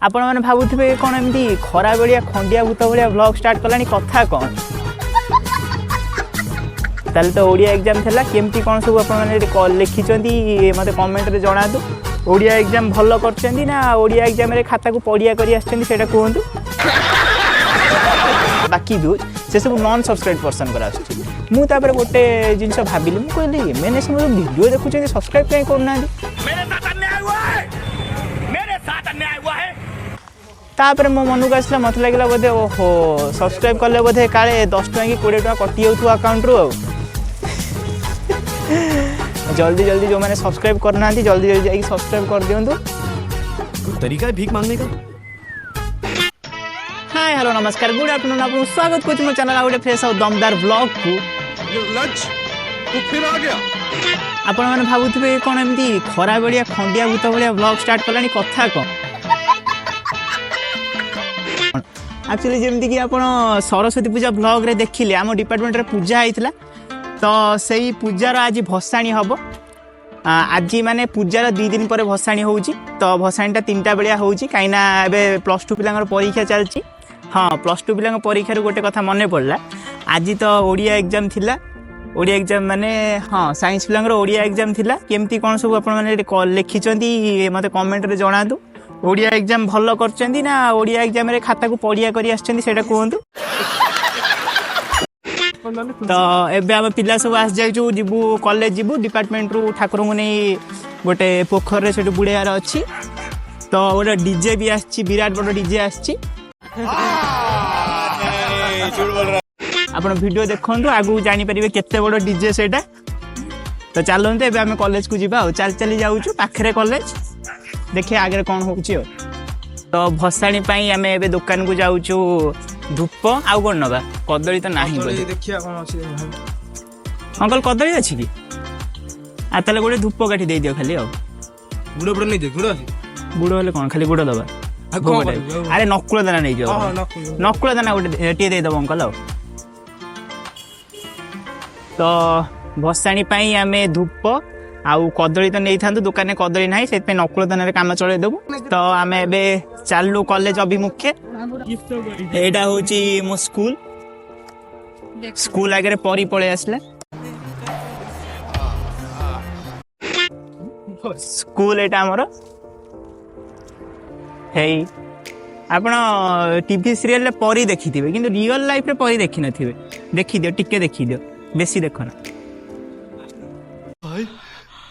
आपण मैंने भावुवे कौन एमती खरा बेलिया खंडिया भूत भाया ब्लॉग स्टार्ट कलानी कथा कौन ताले तो ओडिया एग्जाम थिला केमती कौन सब आपण लिखिं मत कमेंट रे जणातु ओडिया एग्जाम भल करछंदी ना ओडिया एग्जाम रे खाता को पढ़िया करी आछंदी सेटा कहंतु बाकी भी से सब नॉन सब्सक्राइब पर्सन कर आछी मु तापर गोटे जिंस भाबिली मु कहली मैंने सब वीडियो देखुछे सब्सक्राइब काई करना मेरे साथ अन्याय हुआ है मेरे साथ अन्याय हुआ है तापर मो मन को आसला मत लगे बोधे ओहो सब्सक्राइब कले बोधे काले 10 टका कि 20 टका कटि जाउथु अकाउंट रो जल्दी जल्दी जो मैंने सब्सक्राइब करना जल्दी जल्दी जाके सब्सक्राइब कर दियंतु तरीका है भीख मांगने का। हाय हेलो नमस्कार गुड आफ्टरनून आपको स्वागत करछु मो चैनल आउटे फ्रेश और दमदार व्लॉग को लंच तू फिर आ गया आपण माने भाबुथिबे कोन एमती खरा बेलिया खंडिया भूत भाया व्लॉग स्टार्ट कलानी कथा को एक्चुअली जेमती कि आपण सरस्वती पूजा व्लॉग रे देखिले आम डिपार्टमेंट रे पूजा आइतला तो सही पूजार आज भसाणी हम आज माने पूजार 2 दिन पर भसाणी होउची तो भसाणीटा 3टा बेलिया होउची काइना एबे +2 पिलांगर परीक्षा चलची हाँ +2 पिलांगर परीक्षा गोटे कथा मन पड़ला आज तो ओडिया एग्जाम थिला ओडिया एग्जाम माने हाँ साइंस पिलांगर ओडिया एग्जाम थिला केमती कोन सब आपण माने लिखिं मत कमेंट रे जणातु ओडिया एग्जाम भल करछंदी ना ओडिया एग्जाम रे खाता को पढ़िया करी आछंदी सेटा कहंतु तो एबे हम पिला सब आस जाइछु जिबु कॉलेज जिबु डिपार्टमेंट रु ठाकुर को नहीं गोटे पोखर रे सेटु बुड़ेयार अछि तो गोटे डीजे भी आछि विराट बड़ डीजे आछि आपण वीडियो देखंतु आगु जानि परिबे केते बड़ डीजे सेटा तो चलंते एबे हम कॉलेज को जिबा चल चली जाउछु पाखरे कॉलेज देखिए आगे कौन होची तो भसाणी पाई आमे एबे दुकान को जाउछु धूप आउ कोन नबा कदली तो नाही बोली देखिया कोन अछि अंकल कदली अछि की आ तले गोटे धूप काठी दे दियो खाली आ गुड़ गुड़ नहीं दे गुड़ अछि गुड़ होले कोन खाली गुड़ दबा अरे नकुल दाना नहीं जो हां नकुल दाना गोटे टी दे दबो अंकल आ तो भसाणी पाई आमे धूप आउ कदली तो नहीं था दुकान कदली ना से नकुल दान कम चल देबू तो आम ए चलू कॉलेज अभिमुखे एटा हूँ मो स्कूल स्कूल आगे परी पड़े आसला स्कूल एटा हमर हे आपण टीवी सीरियल रे परी देखी थिबे किंतु रियल लाइफ रे परी देखि नथिबे देखि दियो टिके देखि दियो बेसी देखो ना भाई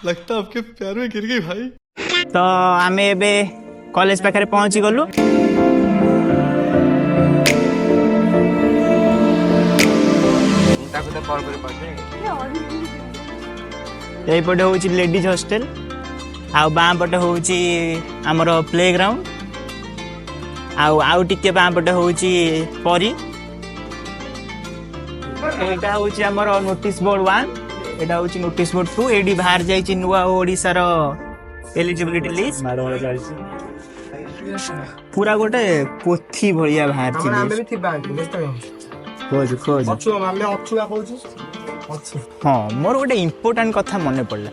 लगता आपके प्यार में गिर गई भाई तो आम एबे कॉलेज पाखे पहुंची गलु एपटे हूँ लेडीज हॉस्टल आउ बाँ पटे हूँ आमर प्ले ग्राउंड आउ टिके बाँ पटे हूँ परी एटा हूँ आमर नोटिस बोर्ड 1 एटा हूँ नोटिस बोर्ड 2 एडी बाहर जाइछि नुआ ओडिसा रो एलिजिबिलिटी लिस्ट पूरा गोटे पोथी भलिया बाहर छि हम भी थी बैंक खोज खोज अछु हम अछुआ कहू हाँ मोर गोटे इम्पोर्टाट कथा मन पड़ला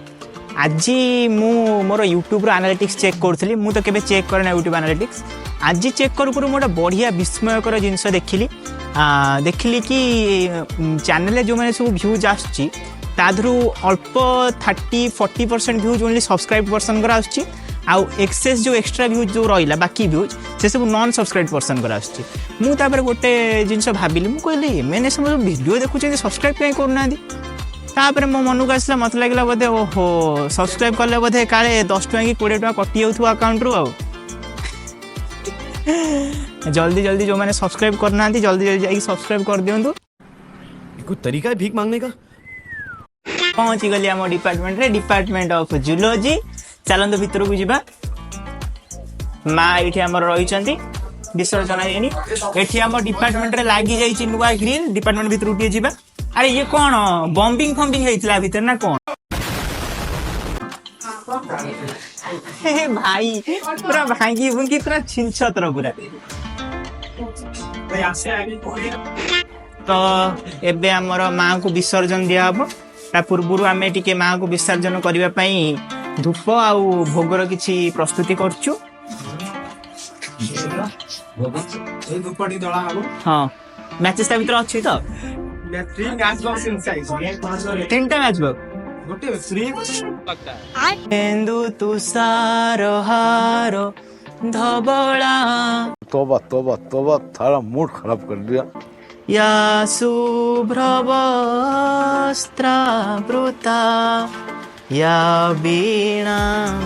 आज मु मोर यूट्यूब एनालिटिक्स चेक करूली मु तो केबे चेक करे ना यूट्यूब एनालिटिक्स आज चेक करू मोटा बढ़िया विस्मयकर जिनस देखिली कि चैनल जो मैंने सब व्यूज आसची ताधरू अल्प 30-40% व्यूज ओनली सब्सक्राइब पर्सन कर आसची आउ एक्सेस जो एक्स्ट्रा व्यूज जो रहिला बाकी व्यूज से सब नॉन सब्सक्राइब पर्सन कर आसची मु तापर गोटे जिनस भाबिली मु कहली मैंने सब वीडियो देखुछे सब्सक्राइब काई करना तापर मो मन को आसला मत लगे बोधे ओहो सब्सक्राइब कले बोधे काले 10 टका कि 20 टका कटि जाउथु अकाउंट रो आ जल्दी जल्दी जो मैंने सब्सक्राइब करना जल्दी जल्दी जाके सब्सक्राइब कर दियंतु कोई तरीका है भीख मांगने का। पहुंची गली आम डिपार्टमेंट रे डिपार्टमेंट ऑफ जूलॉजी चलंतु भीतर को जीवा माँ ये आम रही विसर्जन ये आम डिपार्टमेंट रे लागी जाइछि नुआ ग्रिल डिपार्टमेंट भीतर उठिए जीवा अरे ये कौन बॉम्बिंग फम्बिंग होइतला भीतर ना कौन भाई पूरा भांगी भुंगी पूरा छिनछतर पूरा तो एबे हमर माँ को विसर्जन दिया हबो ता पूर्व आम टिके माँ को विसर्जन करने धूप आउ भोगर किसी प्रस्तुति करछु हाँ मैचेस ता भीतर अछि तो तीनटा मैच बक इंदु तुषार हार धबला तोबा तोबा तोबा थारा मूड खराब कर दिया या शुभ्रवस्त्रावृता या वीणा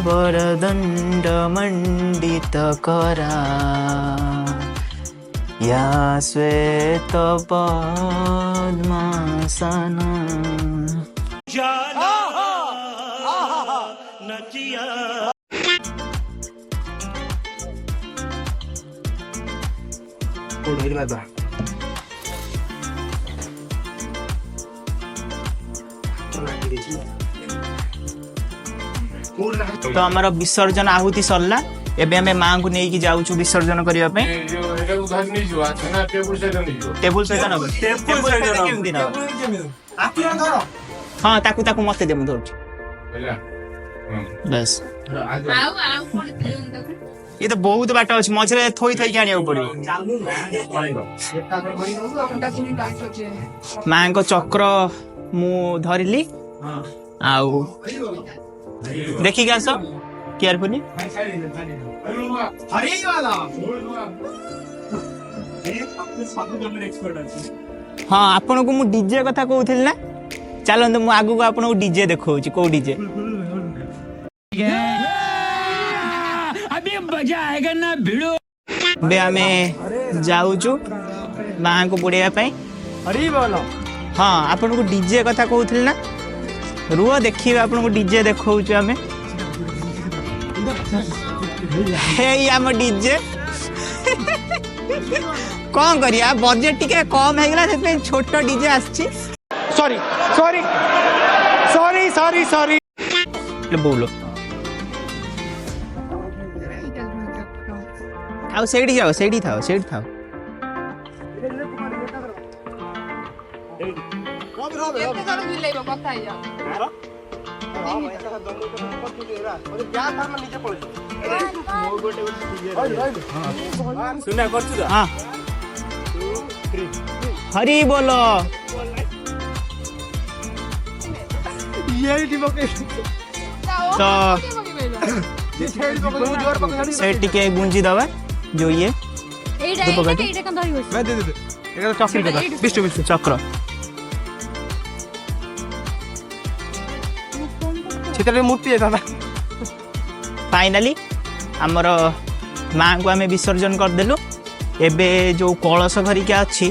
वरदण्ड मण्डितकरा या श्वेत पद्मासना तो आमर विसर्जन आहुति सरला एबे हमें मां को नेकी जाउछु विसर्जन करिया पे टेबल सहित नब केमति नब हां ताकू ताकू मते देम धर बस ये तो बहुत बाट अछि मझरे थोई थई के आनिया पड़ियो मां को चक्र मु धरिली आउ देखी क्या सो केयरफुली हाँ आपण को मु डीजे कथा कहूथिल ना चलंतु मु आगु को आपण को डीजे देखौची को डीजे अभी मजा आएगा ना भिड़ो बे हमें जाउछु मां को बुड़िया पे अरे बोलो हाँ आपण को डीजे कथा कहूथिल ना रुआ देखिए आपण को डीजे देखौछु हमें हे आम डीजे कौन करिया बजेट टिके कम है गला से छोट डीजे आछि sorry sorry sorry sorry sorry बोलो आओ सेडी जाओ सेडी थाओ हाँ हरी बोलो तो से टिके गुंजी दवा जो ये चक्र मूर्ति है दादा फाइनाली आमर माँ को आम विसर्जन करदेलु एबे जो कलश घरिका अच्छी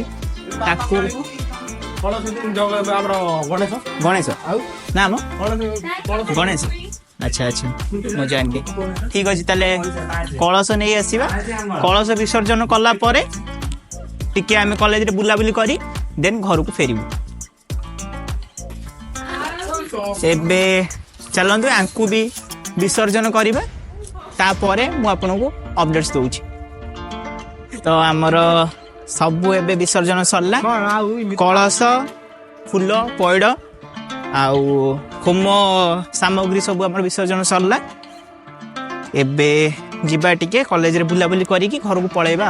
गणेश नाम गणेश अच्छा अच्छा मुझे जानके ठीक अच्छे ताले कलश नहीं आसवा कलश विसर्जन कला परे टिके आम कॉलेज रे बुलाबुली करी देन घर को फेरबू एबे चलते आंकु भी विसर्जन करवा तापरे मु आपको अपडेट्स दूची तो आमर सबू एबे विसर्जन सरला कलश फूल पैड़ आउ होम सामग्री सब आम विसर्जन सरला एबे जिबा टिके कॉलेज रे बुलाबुली करिकी घर को पळेबा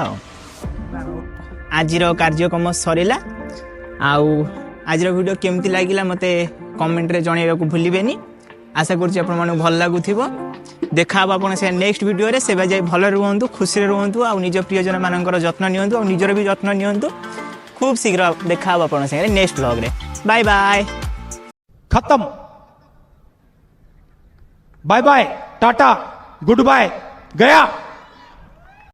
आजिर कार्यक्रम सरिला आउ आजिर वीडियो केमती लागिला मते कमेंट रे जणेबा को भूलिबेनी आशा करछि आपण माने भल लागुथिबो देखा आपण से नेक्स्ट वीडियो रे सेबा जाय भल रहंतु खुशी रे रहंतु आ निज प्रियजन मानकर जत्न नियंतु आ निजर भी जत्न नियंतु खूब शीघ्र देखा आपण से नेक्स्ट व्लॉग रे बाय बाय खत्म बाय बाय टाटा गुड बाय गया।